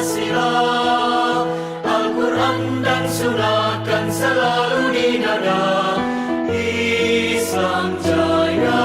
Pancasila, Al-Quran dan Sunnah kan selalu di dada. Islam jaya,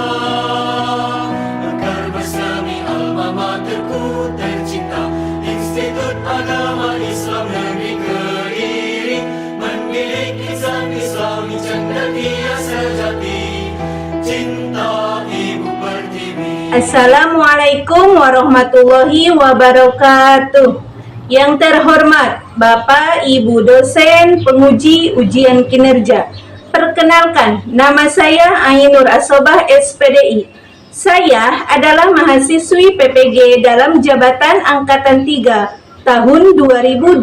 akar bersemi alma materku tercinta, Institut Agama Islam Negeri Kediri, mendidik insan Islami cendekia sejati, cinta Ibu Pertiwi. Assalamualaikum warahmatullahi wabarakatuh. Yang terhormat Bapak Ibu dosen penguji ujian kinerja. Perkenalkan, nama saya Ainur Asobah SPDI. Saya adalah mahasiswi PPG dalam jabatan Angkatan 3 tahun 2022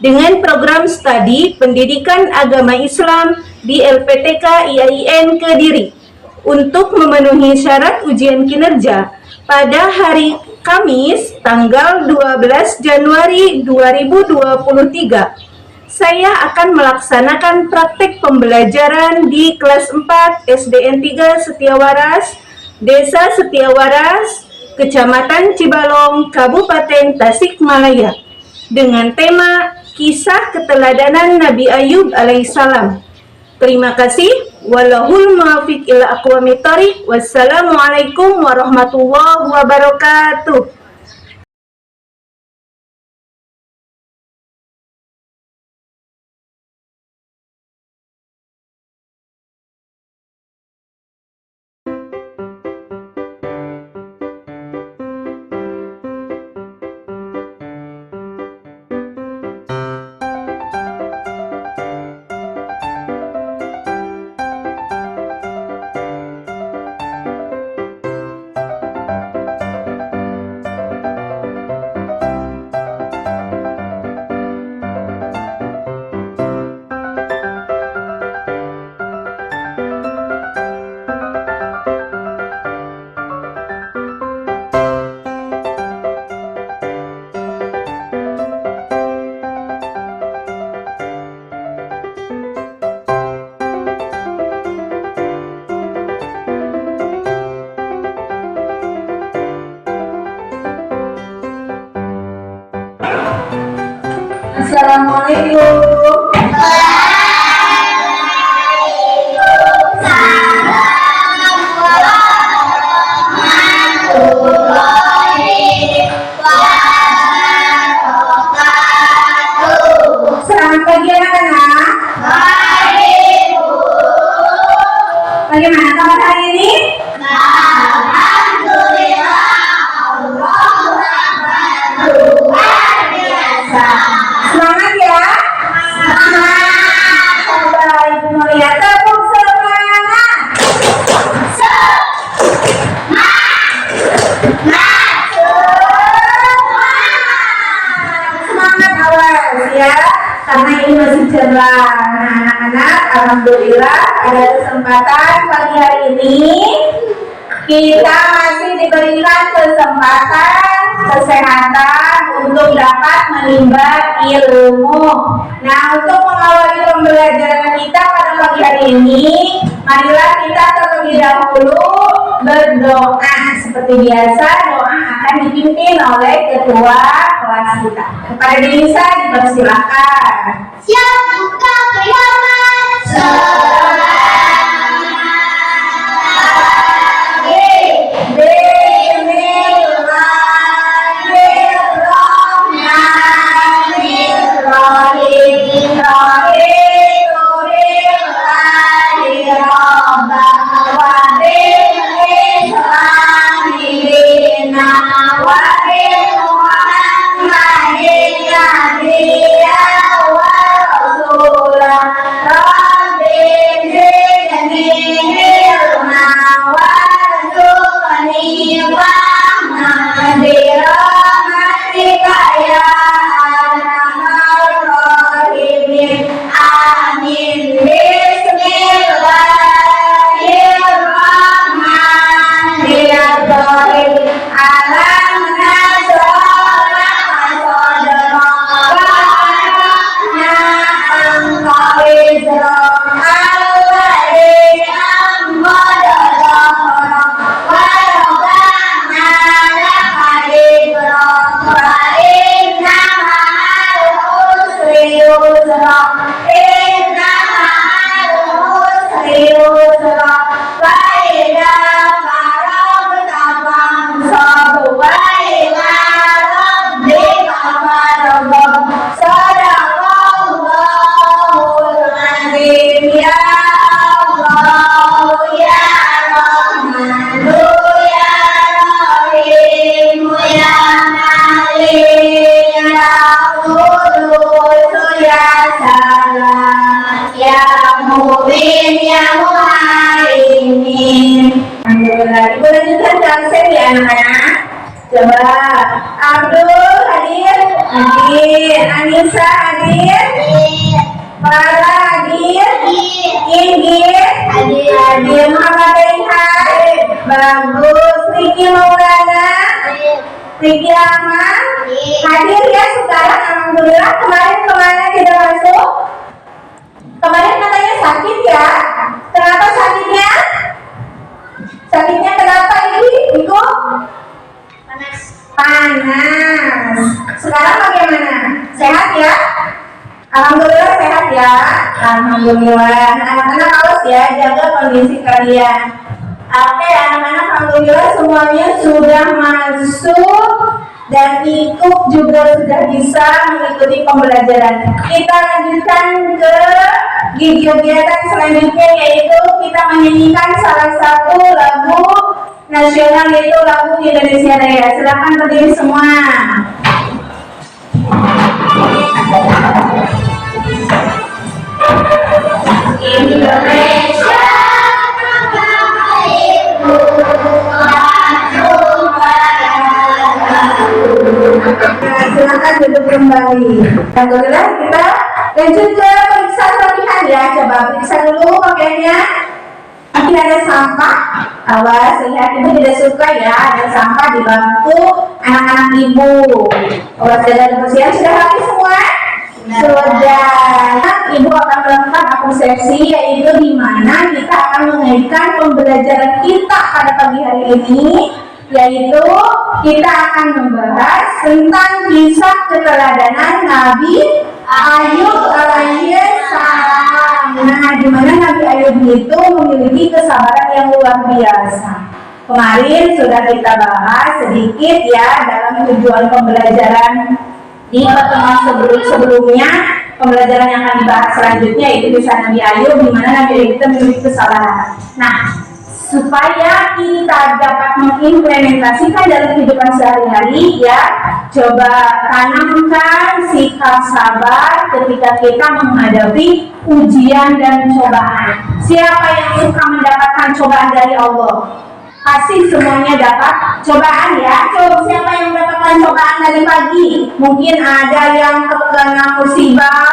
dengan program studi Pendidikan Agama Islam di LPTK IAIN Kediri untuk memenuhi syarat ujian kinerja pada hari Kamis tanggal 12 Januari 2023. Saya akan melaksanakan praktek pembelajaran di kelas 4 SDN 3 Setiawaras, Desa Setiawaras, Kecamatan Cibalong, Kabupaten Tasikmalaya, dengan tema Kisah Keteladanan Nabi Ayub alaihissalam. Terima kasih. Wallahul muwaffiq ila aqwamit thoriq. Wassalamualaikum warahmatullahi wabarakatuh. Assalamualaikum. Selamat pagi anak-anak. Bagaimana kabar hari ini? Semangat ya. Coba Ibu melihat tepuk semangat. Semangat awas ya, karena ini masih cerah. Nah, anak-anak, alhamdulillah ada kesempatan pagi hari ini kita masih diberikan kesempatan kesehatan untuk dapat menimba ilmu. Nah, untuk mengawali pembelajaran kita pada pagi hari ini, marilah kita terlebih dahulu berdoa. Seperti biasa, doa akan dipimpin oleh ketua kelas kita. Kepada Denisa dipersilakan. Siap buka kiamat. inna ma'al usri yusra fa idza faragta fansab wa ila rabbika farghab. Shadaqallahul azim. Ya Allah ya Rahmanu ya Rahim ya Malik ya Qudus ya Salam ya Mu'min ya Muhaimin. Alhamdulillah. Ibu lanjutkan translate ya anak-anak. Coba Abdul hadir, hadir. Anissa hadir, Farah hadir, Inggit hadir. Muhammad Rehan bagus. Riki Maulana, Riki Ahmad hadir ya sekarang. Alhamdulillah. Kemarin kemana tidak masuk? Kemarin katanya sakit ya. Kenapa sakitnya? Sakitnya kenapa ini? Ibu? Panas. Sekarang bagaimana? Sehat ya? Alhamdulillah sehat ya. Alhamdulillah. Anak-anak awas ya, jaga kondisi kalian. Oke, anak-anak, alhamdulillah semuanya sudah masuk dan ikut juga sudah bisa mengikuti pembelajaran. Kita lanjutkan ke kegiatan selanjutnya, yaitu kita menyanyikan salah satu lagu nasional, yaitu lagu Indonesia Raya. Silakan berdiri semua. Indonesia silakan duduk kembali. Alhamdulillah kita lanjut ke periksa latihan ya. Coba periksa dulu pakaiannya. Mungkin ada sampah. Awas, lihat ibu tidak suka ya ada sampah di bangku anak-anak ibu. Awas, jaga kebersihan. Sudah rapi semua? Sudah. Ibu akan melakukan apresiasi, yaitu di mana kita akan mengaitkan pembelajaran kita pada pagi hari ini, yaitu kita akan membahas tentang kisah keteladanan Nabi Ayub alaihi salam. Nah, di mana Nabi Ayub itu memiliki kesabaran yang luar biasa. Kemarin sudah kita bahas sedikit ya dalam tujuan pembelajaran di pertemuan sebelumnya. Pembelajaran yang akan dibahas selanjutnya yaitu kisah Nabi Ayub, di mana Nabi Ayub itu memiliki kesabaran. Nah, supaya kita dapat mengimplementasikan dalam kehidupan sehari-hari ya, coba tanamkan sikap sabar ketika kita menghadapi ujian dan cobaan. Siapa yang suka mendapatkan cobaan dari Allah? Pasti semuanya dapat cobaan ya. Coba siapa yang mendapatkan cobaan dari pagi? Mungkin ada yang terkena musibah,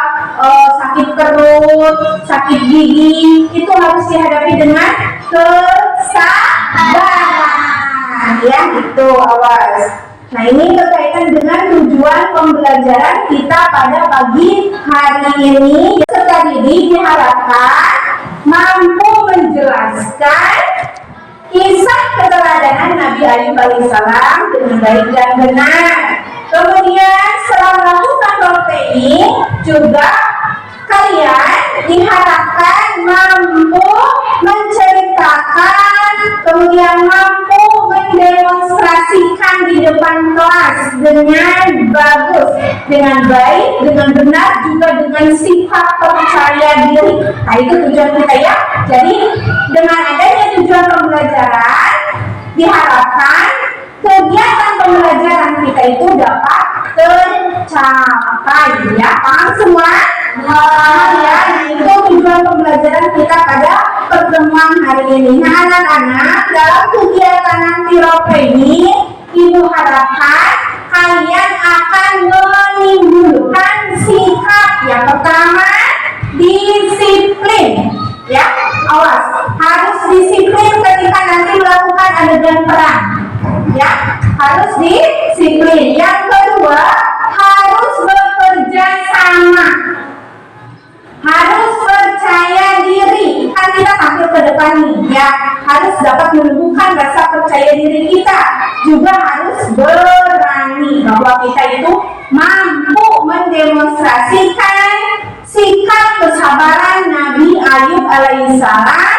sakit perut, sakit gigi. Itu harus dihadapi dengan kesabaran ya, itu awas. Nah, ini berkaitan dengan tujuan pembelajaran kita pada pagi hari ini. Peserta didik diharapkan mampu menjelaskan kisah keteladanan Nabi Ayub alaihissalam dengan baik dan benar. Kemudian setelah melakukan roleplay juga kalian diharapkan mampu menceritakan, kemudian mampu mendemonstrasikan di depan kelas dengan bagus, dengan baik, dengan benar, juga dengan sifat percaya diri. Nah, itu tujuan kita ya. Jadi dengan adanya tujuan pembelajaran diharapkan kegiatan pembelajaran kita itu dapat tercapai ya. Paham semua? Ya, itu tujuan pembelajaran kita pada pertemuan hari ini. Nah, anak-anak, dalam kegiatan nanti ini, ibu harapkan kalian akan menimbulkan sikap yang pertama, disiplin ya. Awas, harus disiplin ketika nanti melakukan adegan perang ya, harus disiplin. Yang kedua, harus bekerja sama, harus percaya diri. Kan kita tampil ke depan nih ya, harus dapat menumbuhkan rasa percaya diri kita. Juga harus berani bahwa kita itu mampu mendemonstrasikan sikap kesabaran Nabi Ayub alaihissalam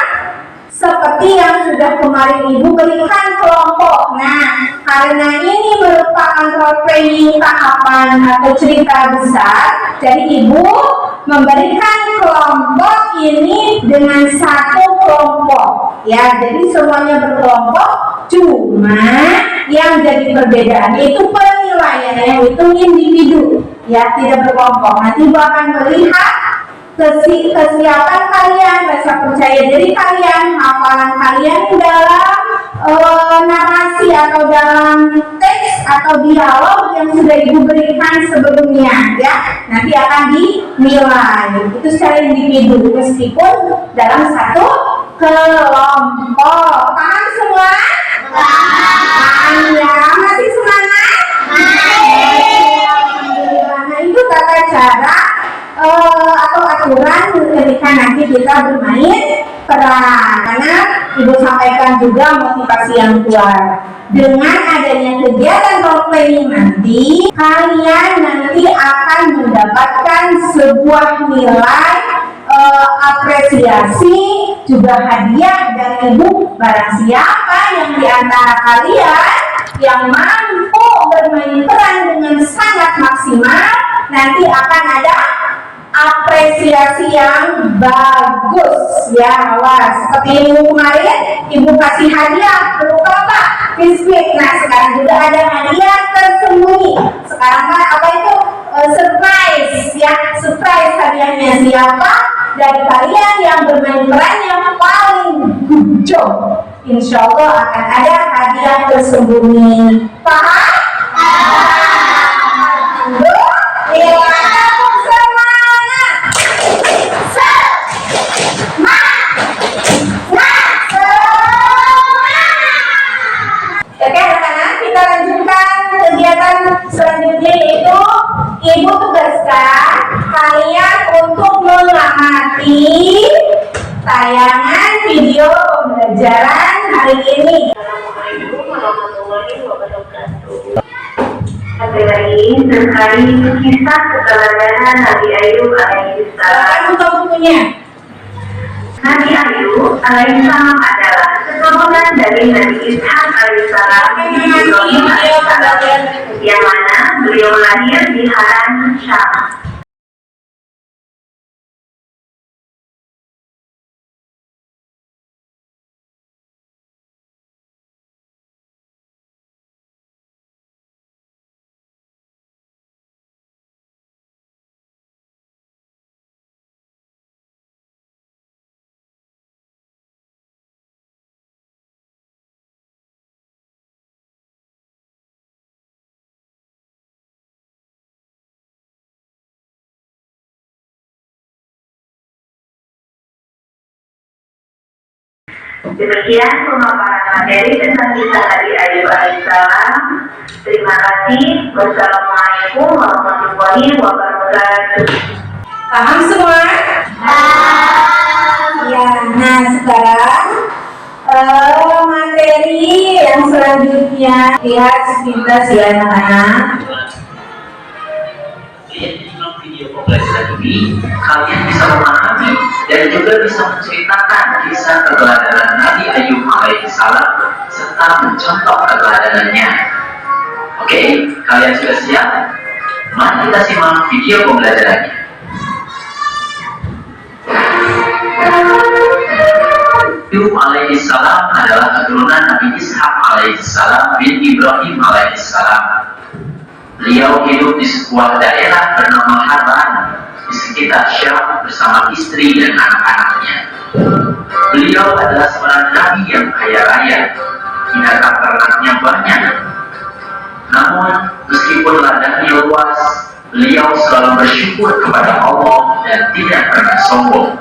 seperti yang sudah kemarin Ibu berikan kelompok. Nah, karena ini merupakan role playing tahapan atau cerita besar, jadi Ibu memberikan kelompok ini dengan satu kelompok. Ya, jadi semuanya berkelompok, cuma yang jadi perbedaan itu penilaian yang itu individu, ya tidak berkelompok. Nanti Ibu akan melihat kesiapan kalian, rasa percaya diri kalian, hafalan kalian dalam narasi atau dalam teks atau dialog yang sudah Ibu berikan sebelumnya, ya nanti akan dinilai itu secara individu meskipun dalam satu kelompok. Paham semua? Paham ya? Masih semangat? Nah itu tata cara atau aturan ketika nanti kita bermain peran. Karena Ibu sampaikan juga motivasi yang kuat. Dengan adanya kegiatan role playing nanti, kalian nanti akan mendapatkan sebuah nilai apresiasi juga hadiah dari Ibu. Barang siapa yang diantara kalian yang mampu bermain peran dengan sangat maksimal, nanti akan ada apresiasi yang bagus, ya. Awas, seperti Ibu kemarin Ibu kasih hadiah berupa apa? Biskuit. Nah sekarang juga ada hadiah tersembunyi. Sekarang kan apa itu? Surprise, ya. Surprise hadiahnya siapa dari kalian yang bermain peran yang paling good job, insya Allah akan ada hadiah tersembunyi. Paham? Oke anak-anak, kita lanjutkan kegiatan selanjutnya, yaitu Ibu tugaskan kalian untuk mengamati tayangan video pembelajaran hari ini. Materi terkait kisah keteladanan Nabi Ayub alaihissalam. Buka bukunya. Nabi Ayub alaihissalam adalah keturunan dari Nabi Ishak alaihissalam dan Ibrahim alaihissalam, yang mana beliau lahir di Haran, Syam. Demikian pemaparan materi tentang kisah Nabi Ayub alaihissalam. Terima kasih. Wassalamualaikum warahmatullahi wabarakatuh. Paham semua? Ya, nah sekarang materi yang selanjutnya lihat sepintas ya anak-anak. Video pembelajaran ini kalian bisa memahami dan juga bisa menceritakan kisah keteladanan Nabi Ayub alaihissalam serta mencontoh keteladanannya. Oke, kalian sudah siap? Mari kita simak video pembelajarannya. Ayub alaihissalam adalah keturunan Nabi Ishak alaihissalam bin Ibrahim alaihissalam. Beliau hidup di sebuah daerah bernama Haran di sekitar Syam bersama istri dan anak-anaknya. Beliau adalah seorang nabi yang kaya raya, binatang ternaknya banyak. Namun, meskipun ladangnya luas, beliau selalu bersyukur kepada Allah dan tidak pernah sombong.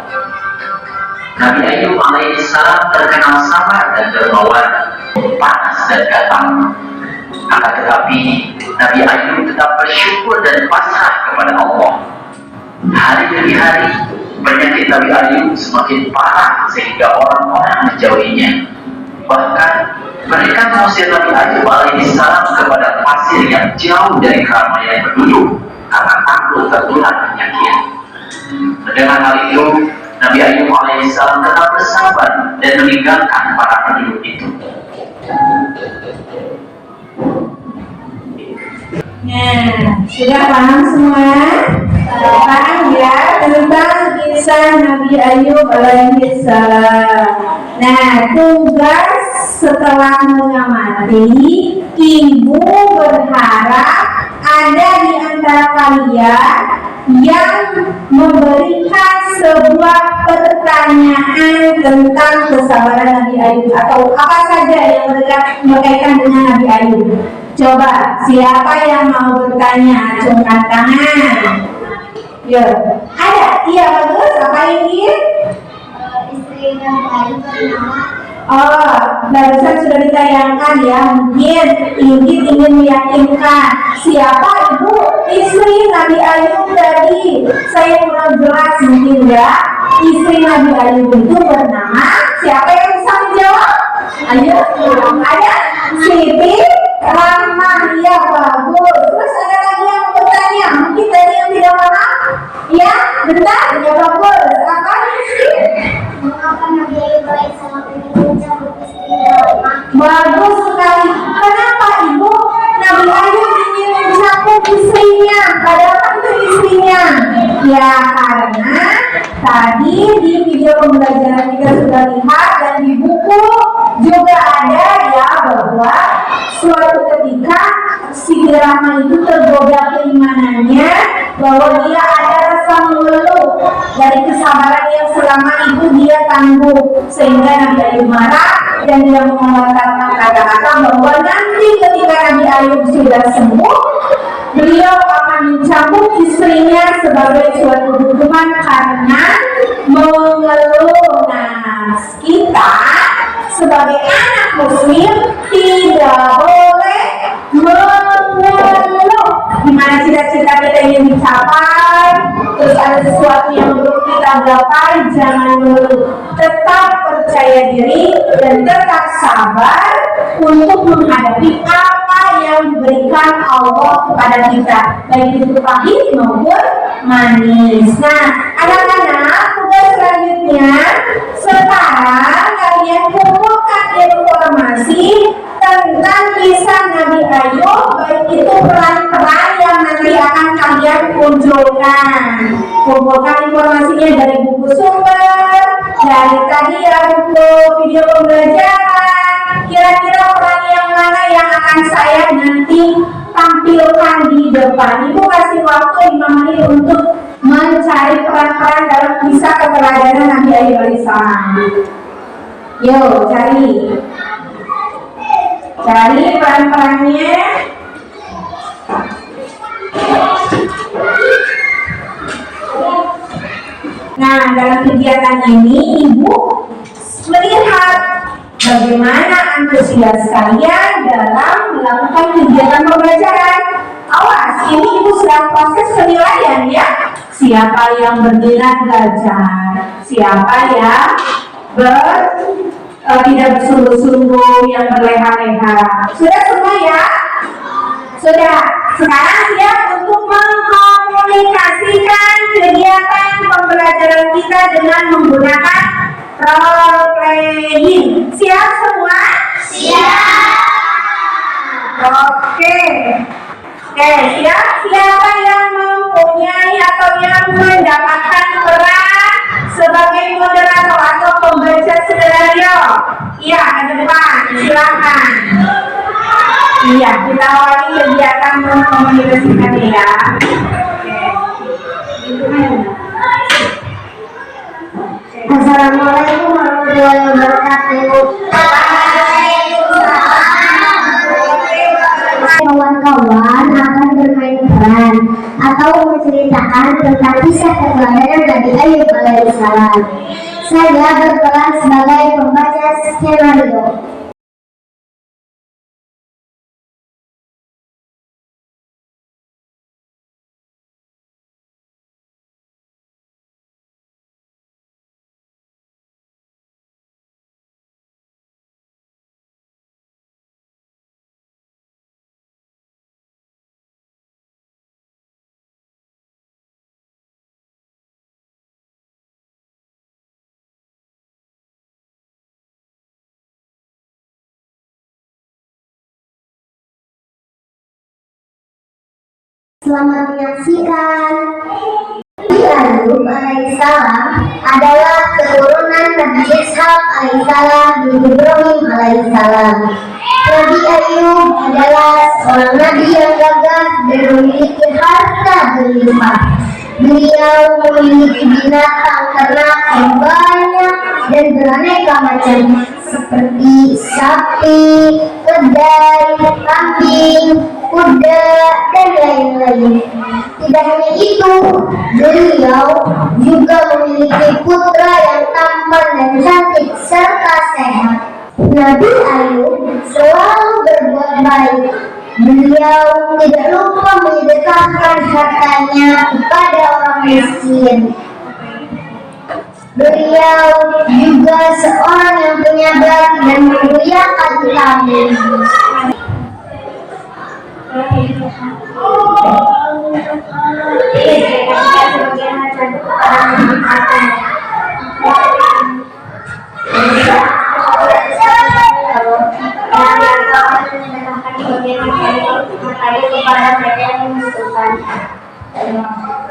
Nabi Ayub alaihissalam terkenal sabar dan dermawan, panas dan gatal. Akan tetapi Nabi Ayub tetap bersyukur dan pasrah kepada Allah. Hari demi hari penyakit Nabi Ayub semakin parah sehingga orang-orang menjauhinya. Bahkan mereka mengusir Nabi Ayub alaihissalam kepada pasir yang jauh dari keramaian penduduk karena takut tertular penyakit. Dengan hal itu, Nabi Ayub alaihissalam tetap bersabar dan meninggalkan para penduduk itu. Nah, sudah paham semua? Paham ya tentang kisah Nabi Ayub alaihissalam. Nah, tugas setelah mengamati, ibu berharap ada di antara kalian yang memberikan sebuah pertanyaan tentang kesabaran Nabi Ayub atau apa saja yang berkaitan dengan Nabi Ayub. Coba, siapa yang mau bertanya? Acungkan tangan. Ya, ada? Iya, bagus. Apa ini? Istri Nabi Ayub bernama. Oh, barusan sudah ditayangkan ya. Mungkin ingin meyakinkan siapa ibu istri Nabi Ayub tadi. Saya kurang jelas mungkin ya. Istri Nabi Ayub itu bernama siapa yang bisa menjawab? Ayo, ada Siti Rahman, ya bagus. Terus ada lagi yang bertanya, mungkin tadi yang tidak paham? Ya, benar, ya bagus. Apa sih? Mengapa Nabi Ayub alaihissalam ingin mencabut istrinya? Bagus sekali. Kenapa ibu Nabi Ayub ingin mencabut istrinya? Padahal itu istrinya. Ya karena tadi di video pembelajaran kita sudah lihat dan di buku juga ada ya bahwa suatu ketika si Rahma itu tergoda keimanannya bahwa dia ada rasa mengeluh dari kesabaran yang selama itu dia tangguh sehingga Nabi Ayub marah dan dia mengatakan kata-kata bahwa nanti ketika Nabi Ayub sudah sembuh beliau akan mencabut istrinya sebagai suatu hukuman karena mengeluh. Nah, kita sebagai anak muslim tidak boleh mengeluh. Dimana cita-cita kita ingin dicapai, terus ada sesuatu yang belum kita gapai, jangan mengeluh. Tetap percaya diri dan tetap sabar untuk menghadapi apa yang diberikan Allah kepada kita, baik itu pahit maupun manis. Nah, anak-anak, tugas selanjutnya sekarang kalian kumpulkan informasi tentang kisah Nabi Ayub, baik itu peran-peran yang nanti akan kalian munculkan. Kumpulkan informasinya dari buku sumber, dari tadi ya buku video pembelajaran. Kira-kira peran yang mana yang akan saya nanti tampilkan di depan. Ibu kasih waktu 5 menit untuk mencari peran-peran dalam kisah keteladanan Nabi Ayub alaihissalam. Yuk, cari peran-perannya. Nah, dalam kegiatan ini ibu melihat bagaimana antusias kalian dalam melakukan kegiatan pembelajaran. Awas, ini ibu sedang proses penilaian ya. Siapa yang berminat belajar, siapa yang tidak bersungguh-sungguh, yang berleha-leha. Sudah semua ya? Sudah. Sekarang siap untuk mengkomunikasikan kegiatan pembelajaran kita dengan menggunakan role playing. Siap semua? Siap. Oke, siap. Siapa yang mempunyai atau yang mendapatkan peran sebagai moderator atau pembaca skenario? Iya, ke depan. Silakan. Iya, kita awali kegiatan mengkomunikasikan ya. Assalamualaikum warahmatullahi wabarakatuh. Kawan-kawan akan bermain peran atau menceritakan tentang kisah keteladanan Nabi Ayub alaihissalam. Saya berperan sebagai pembaca skenario. Selamat menyaksikan. Nabi Ayub alaihissalam adalah keturunan Nabi Ishak alaihissalam dan Ibrahim alaihissalam. Nabi Ayub adalah seorang nabi yang gagah dan memiliki harta berlimpah. Beliau memiliki binatang ternak yang banyak dan beraneka macam seperti sapi, keledai, kambing, kuda, dan lain-lain. Tidak hanya itu, beliau juga memiliki putra yang tampan dan cantik serta sehat. Nabi Ayub selalu berbuat baik. Beliau tidak lupa menyedekahkan hartanya kepada orang miskin. Beliau juga seorang yang penyabar dan memuliakan tamu.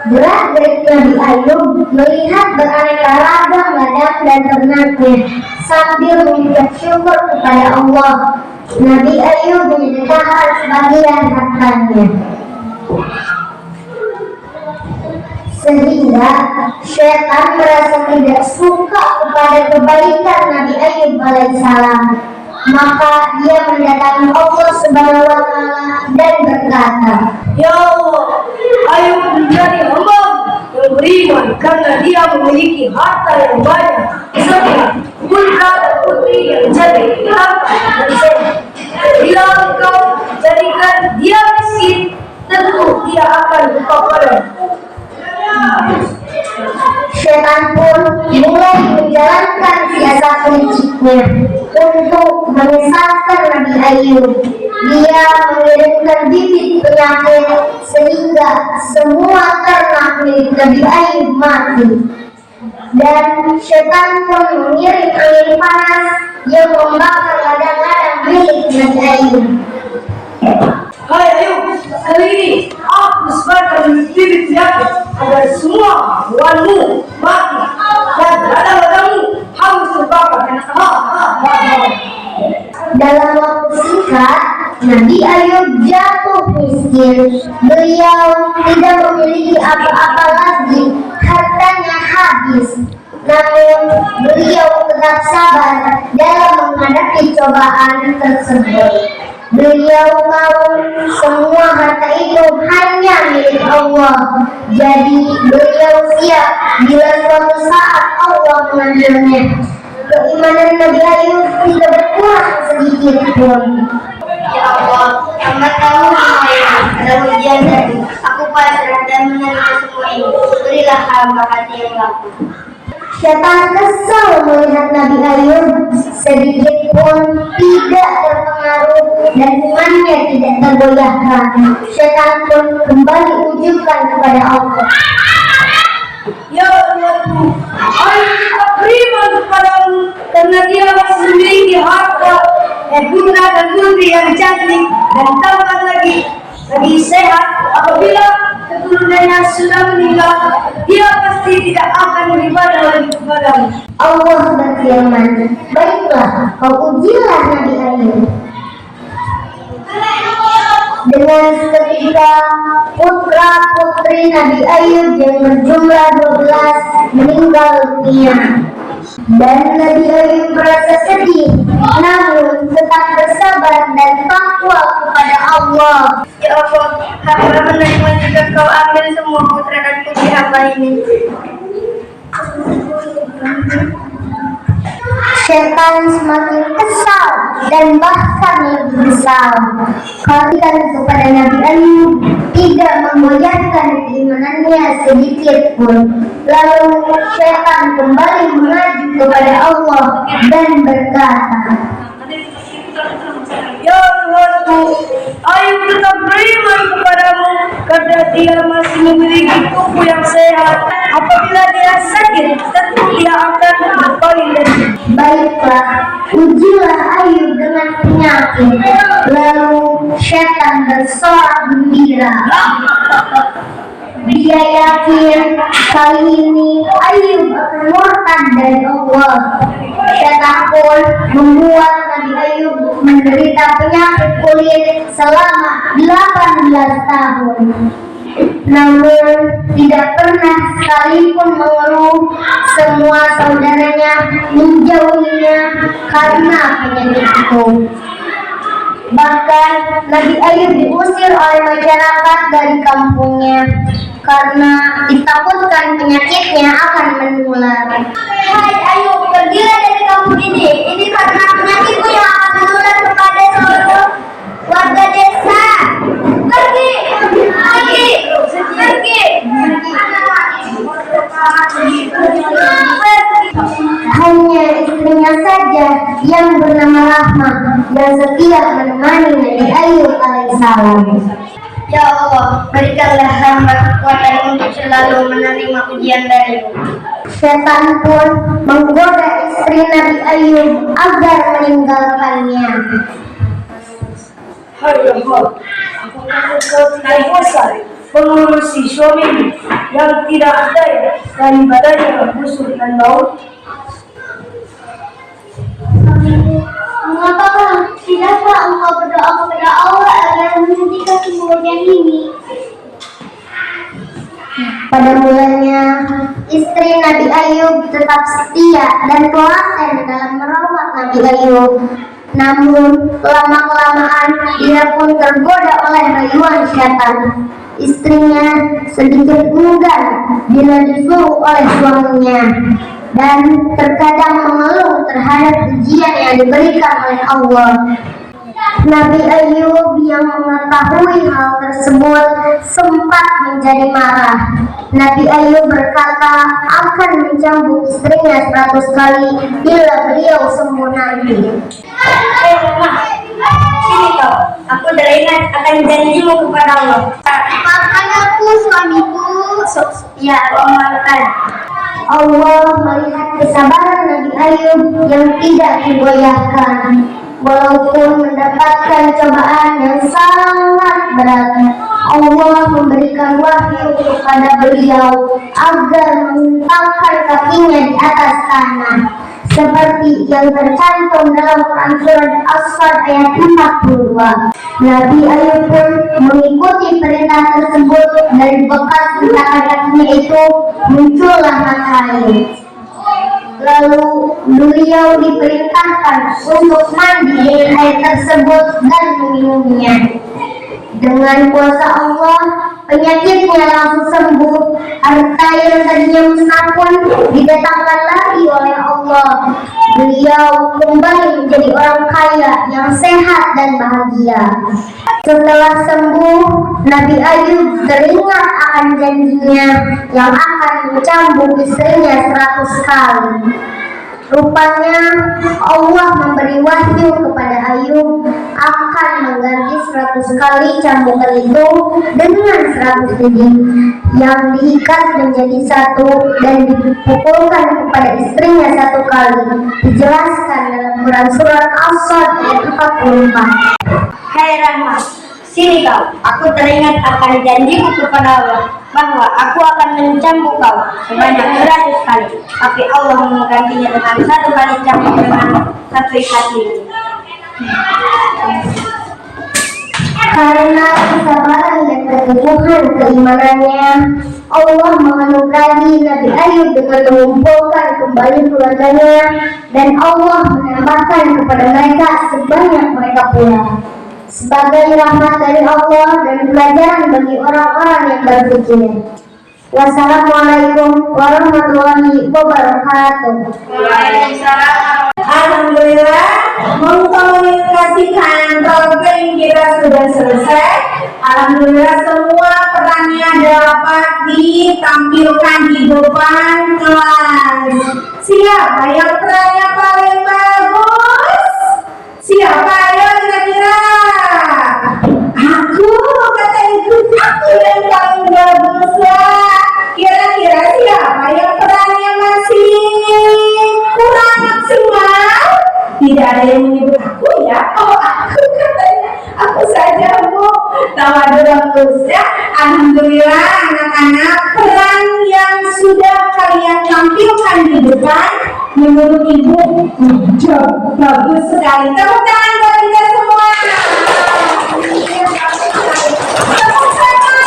Berat dari Nabi Ayub melihat beraneka ragam ladang dan ternaknya sambil mengucap syukur kepada Allah. Nabi Ayub menyedekahkan sebagian hartanya, sehingga syaitan merasa tidak suka kepada kebaikan Nabi Ayub alaihissalam. Maka dia mendatangi Allah Subhanahu wa Ta'ala dan berkata, Ya Allah, Ayub menjadi hamba yang beriman karena dia memiliki harta yang banyak serta putra dan putri yang cantik, tampan dan sehat. Bila engkau jadikan dia miskin, tentu dia akan kelaparan. syaitan pun mulai menjalankan siasat liciknya untuk menyesatkan Nabi Ayub. Dia mengirimkan bibit penyakit sehingga semua ternak milik Nabi Ayub mati. Dan syaitan pun mengirim angin panas yang membakar ladang-ladang milik Nabi Ayub. Hai Ayub, kali ini aku sebarkan bibit penyakit agar semua hewanmu mati dan ladang-ladangmu harus terbakar. Dalam waktu singkat, Nabi Ayub jatuh miskin. Beliau tidak memiliki apa-apa lagi, hartanya habis. Namun beliau tetap sabar dalam menghadapi cobaan tersebut. Beliau tahu semua harta itu hanya milik Allah. Jadi beliau siap bila suatu saat Allah mengambilnya. Keimanan Nabi Ayub tidak berkurang sedikit pun. Ya Allah, hamba tahu ada ujian dari aku pasrah dan menerima semua ini. Berilah hamba hati yang lapang. Syaitan kesal melihat Nabi Ayub sedikit pun tidak terpengaruh dan imannya tidak tergoyahkan. Syaitan pun kembali ujungkan kepada Allah. Ya Allahku, Ayub tetap beriman kepadamu karena dia masih memiliki harta putra dan putri yang cantik dan tampan lagi sehat. Apabila keturunannya sudah meninggal, dia pasti tidak akan beribadah lagi kepadamu. Allah berfirman, baiklah, kau ujilah Nabi Ayub. Dengan seketika putra putri Nabi Ayub yang berjumlah 12 meninggal dunia. Dan Nabi Ayub merasa sedih, namun tetap bersabar dan takwa kepada Allah. Ya Allah, hamba menerima jika kau ambil semua putra dan putri hamba ini. Syaitan semakin kesal dan bahkan lebih kesal. Kehadiran kepada Nabi Ayub tidak menggoyahkan keimanannya sedikit pun. Lalu syaitan kembali mengaji kepada Allah dan berkata, Ya Tuhanku, Ayub tetap beriman kepadamu karena dia masih memiliki tubuh yang sehat. Apabila dia sakit, tentu dia akan berpaling dari. Baiklah, ujilah Ayub dengan penyakit, lalu setan bersorak gembira. Dia yakin kali ini Ayub akan murtad dari Allah. Setan pun membuat Nabi Ayub menderita penyakit kulit selama 18 tahun. Namun tidak pernah sekalipun mengeluh. Semua saudaranya menjauhinya karena penyakit itu. Bahkan Nabi Ayub diusir oleh masyarakat dari kampungnya karena ditakutkan penyakitnya akan menular. Hai Ayub, pergilah dari kampung ini. Ini karena penyakitku yang akan menular kepada seluruh warga desa. Pergi, pergi, pergi. Hanya istrinya saja yang bernama Rahmah yang setia menemani Nabi Ayub alaihissalam. Ya Allah, berikanlah hamba kekuatan untuk selalu menerima ujian darimu. Setan pun menggoda istri Nabi Ayub agar meninggalkannya. Hai Rahmat, apakah engkau tidak bosan mengurusi suamimu yang tidak ada daripadanya busuk dan bau? Mengapakah tidakkah engkau berdoa kepada Allah agar menghentikan kemudian ini? Pada mulanya, istri Nabi Ayub tetap setia dan telaten dalam merawat Nabi Ayub. Namun, lama-kelamaan ia pun tergoda oleh rayuan setan. Istrinya sedikit enggan bila disuruh oleh suaminya dan terkadang mengeluh terhadap ujian yang diberikan oleh Allah. Nabi Ayub yang mengetahui hal tersebut sempat menjadi marah. Nabi Ayub berkata akan mencambuk istrinya 100 kali bila beliau sembuh nanti. Sini kau, aku teringat akan janjimu kepada Allah. Maafkan aku suamiku. Ya, maafkan. Allah melihat kesabaran Nabi Ayub yang tidak digoyahkan. Walaupun mendapatkan cobaan yang sangat berat, Allah memberikan wahyu kepada beliau agar menghentakkan kakinya di atas tanah, seperti yang tercantum dalam Quran surat As-Sad ayat 42. Nabi Ayub pun mengikuti perintah tersebut. Dari bekas hentakan kakinya itu muncullah mata air. Lalu beliau diperintahkan untuk mandi dengan air tersebut dan meminumnya. Dengan kuasa Allah, penyakitnya langsung sembuh. Harta yang tadinya musnah pun didatangkan lagi oleh Allah. Beliau kembali menjadi orang kaya yang sehat dan bahagia. Setelah sembuh, Nabi Ayub teringat akan janjinya yang akan mencambuk istrinya 100 kali. Rupanya Allah memberi wahyu kepada Ayub akan mengganti 100 kali cambukan itu dengan 100 biji yang diikat menjadi satu dan dipukulkan kepada istrinya 1 kali. Dijelaskan dalam Quran surat As-Sad ayat 44. Hai Rahmat, sini kau, aku teringat akan janjiku kepada Allah bahwa aku akan mencambuk kau sebanyak 100 kali, tapi Allah menggantinya dengan 1 kali cambuk dengan 1 ikat lidi. Karena kesabaran dan keteguhan keimanannya, Allah menganugerahi Nabi Ayub dengan mengumpulkan kembali keluarganya, dan Allah menambahkan kepada mereka sebanyak mereka pula. Sebagai rahmat dari Allah dan pelajaran bagi orang-orang yang berpikir. Wassalamualaikum warahmatullahi wabarakatuh. Waalaikumsalam. Alhamdulillah, mengkomunikasikan topeng kita sudah selesai. Alhamdulillah semua perannya dapat ditampilkan di depan kelas. Siapa yang perannya paling bagus? Siapa ayo kira-kira? Aku, kata ibu, aku yang paling bagus ya. Kira-kira siapa? bagus ya. Alhamdulillah anak-anak, peran yang sudah kalian tampilkan di depan menurut ibu bagus sekali. Tepuk tangan buat kita semua. Tepuk tangan.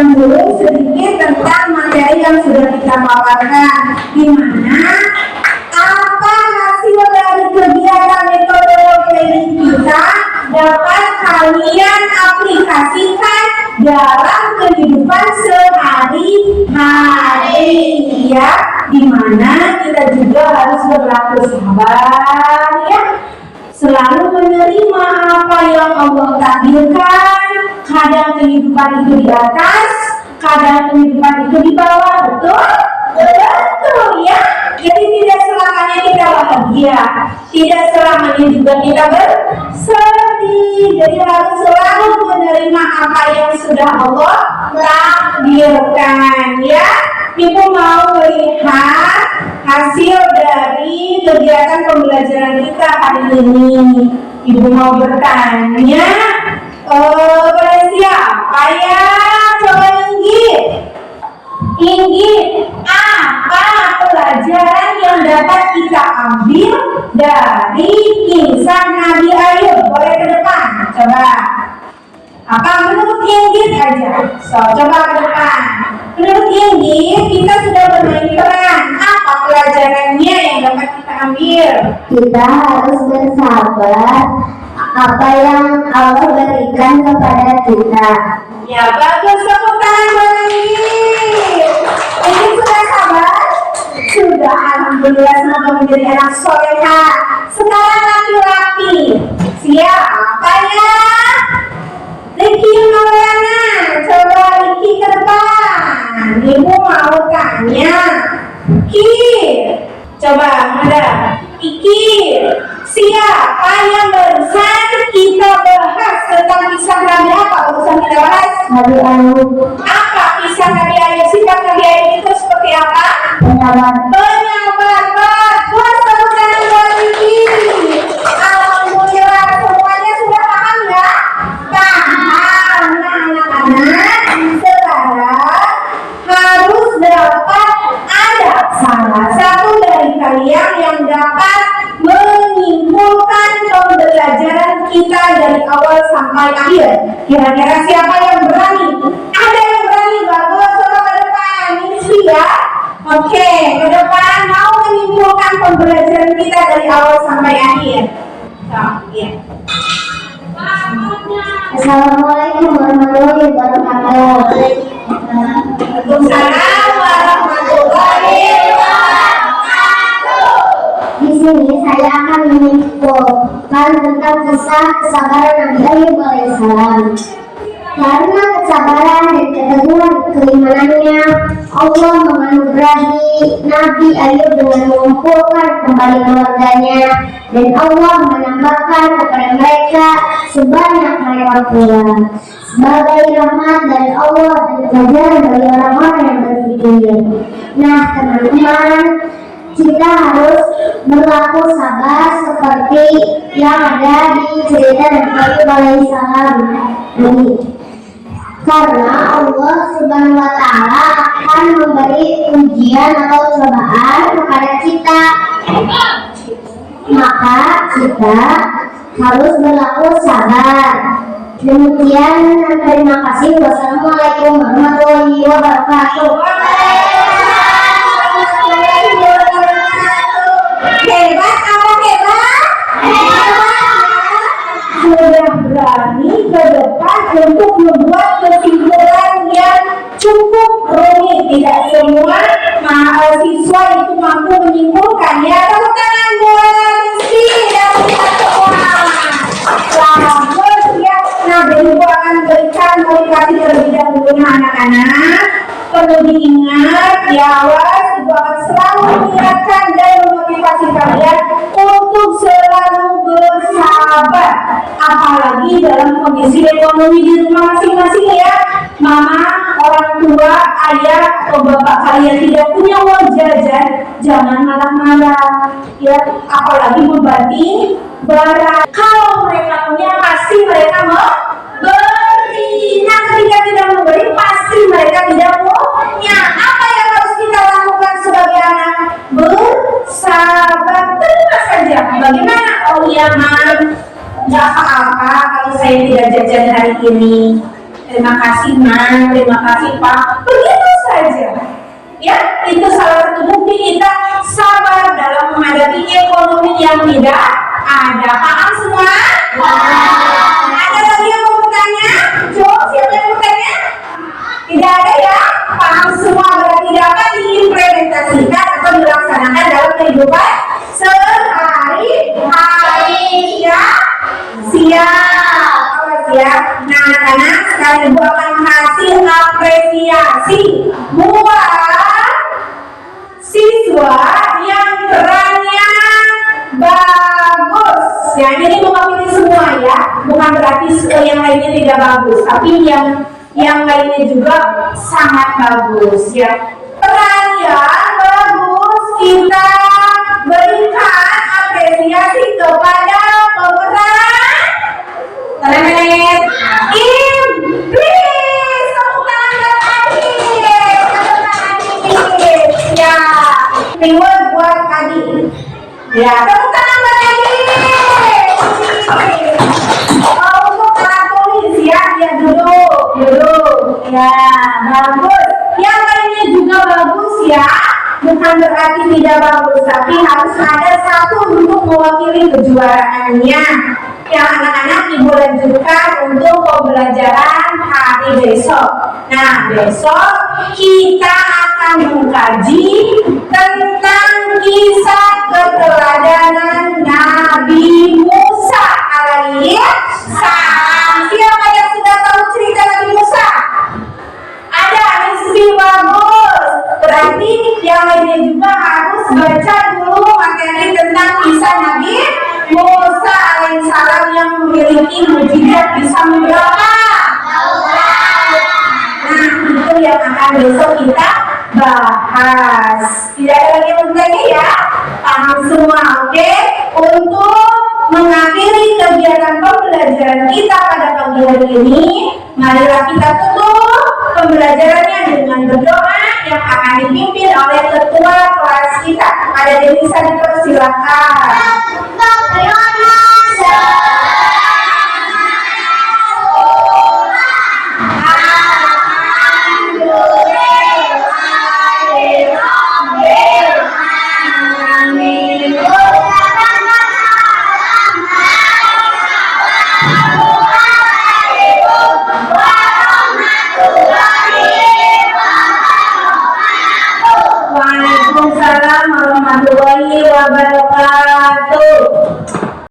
Dulu sedikit tentang materi yang sudah kita paparkan, di mana apa hasil dari kegiatan metodologi kita dapat kalian aplikasikan dalam kehidupan sehari-hari ya, di mana kita juga harus berlaku sabar ya, selalu menerima apa yang Allah takdirkan. Kadang kehidupan itu di atas, kadang kehidupan itu di bawah, betul? Betul ya. Jadi tidak selamanya kita bahagia, tidak selamanya juga kita bersedih. Jadi harus selalu menerima apa yang sudah Allah takdirkan ya. Ibu mau melihat hasil dari kegiatan pembelajaran kita hari ini. Ibu mau bertanya, pada siapa ya? Coba inggit apa pelajaran yang dapat kita ambil dari kisah Nabi Ayub? Boleh ke depan, coba. Apa menurut inggit aja? So, coba ke depan. Menurut inggit, kita sudah bermain peran. Apa pelajarannya yang dapat kita ambil? Kita harus bersabar apa yang Allah berikan kepada kita. Ya bagus, tepuk tangan lagi. Ini sudah sabar? Sudah, alhamdulillah, semoga menjadi anak soleha. Sekarang laki-laki, siapa ya? Riki Maulana, coba Riki ke depan. Ibu mau tanya, Ki, coba ada Iki, siapa yang barusan kita bahas tentang kisah Nabi? Apa barusan kita bahas? Nabi Ayub. Apa kisah Nabi Ayub? Sifat Nabi Ayub itu seperti apa? Penyabar. Penyabar. Bagus, tepuk tangan buat Riki. Alhamdulillah, semuanya sudah paham ya? Paham. Nah, anak-anak, sekarang harus dapat ada salah satu dari kalian yang dapat menyimpulkan pembelajaran kita dari awal sampai akhir. Kira-kira siapa yang berani? Ada yang berani? Bagus, coba ke depan. Ini ya. Oke, ke depan mau menyimpulkan pembelajaran kita dari awal sampai akhir. Ya. Assalamualaikum warahmatullahi wabarakatuh. Waalaikumsalam warahmatullahi wabarakatuh. Di sini saya akan menyimpulkan tentang kisah kesabaran Nabi Ayub alaihissalam. Karena kesabaran dan keteguhan keimanannya, Allah menganugerahi Nabi Ayub dengan mengumpulkan kembali keluarganya, dan Allah menambahkan kepada mereka sebanyak mereka pula, sebagai rahmat dari Allah dan pelajaran bagi orang-orang yang berpikir. Nah, teman-teman, kita harus berlaku sabar seperti yang ada di cerita Nabi Ayub alaihissalam ini. Karena Allah Subhanahu wa Ta'ala akan memberi ujian atau cobaan kepada kita, maka kita harus berlaku sabar. Demikian, dan terima kasih. Wassalamualaikum warahmatullahi wabarakatuh. Hebat apa hebat? Sudah berani ke depan untuk membuat kesimpulan yang cukup rumit. Tidak semua mahasiswa itu mampu menyimpulkan. Ya, tepuk tangan buat Rizky dan kita semua. Bagus ya. Nah, Ibu akan berikan motivasi terlebih dahulu anak-anak. Perlu diingat, diawas Ibu akan selalu mengingatkan dan memotivasi kalian untuk selalu bersabar. Apalagi dalam kondisi ekonomi di rumah masing-masing ya. Mama, orang tua, ayah, atau bapak kalian tidak punya uang jajan, jangan marah-marah. Ya, apalagi membanting barang. Kalau mereka punya, pasti mereka memberi. Nah, ketika tidak memberi, pasti mereka tidak punya. Apa yang harus kita lakukan sebagai anak? Bersabar, terima saja. Bagaimana? Oh iya, Mam, nggak apa-apa kalau saya tidak jajan hari ini. Terima kasih, Man. Terima kasih, Pak. Begitu saja. Ya, itu salah satu bukti kita sabar dalam menghadapi ekonomi yang tidak ada. Paham semua? Ada lagi yang mau bertanya? Jawab, siapa yang bertanya? Tidak ada ya? Paham semua, berarti dapat diimplementasikan atau dilaksanakan dalam kehidupan sehari-hari. Siap. Ya. Nah, anak-anak, sekarang Ibu akan kasih apresiasi buat siswa yang perannya bagus. Ya, ini mewakili semua ya, bukan berarti yang lainnya tidak bagus, tapi yang lainnya juga sangat bagus ya. Peran yang bagus, kita berikan apresiasi kepada pemeran. Teman-teman, please, tepuk tangan Adit. Ya, reward buat Adit. Ya, tepuk tangan buat Adit. Untuk para tulis ya, dia duduk. Ya, bagus. Yang lainnya juga bagus ya. Bukan berarti tidak bagus, tapi harus ada satu untuk mewakili kejuaraannya. Yang anak-anak Ibu lanjutkan untuk pembelajaran hari besok. Nah, besok kita akan mengkaji tentang kisah keteladanan Nabi Musa alaihissalam. Siapa yang sudah tahu cerita Nabi Musa? Ada, istri bagus. Berarti yang lainnya juga harus baca dulu materi tentang kisah Nabi Musa alaihissalam yang memiliki mukjizat bisa membawa. Nah, itu yang akan besok kita bahas. Tidak ada lagi yang bertanya ya? Paham semua, oke? Untuk mengakhiri kegiatan pembelajaran kita pada pagi hari ini, marilah kita tutup pembelajarannya dengan berdoa yang akan dipimpin oleh ketua kelas kita. Ada yang bisa dipersilakan. Waalaikumsalam warahmatullahi wabarakatuh.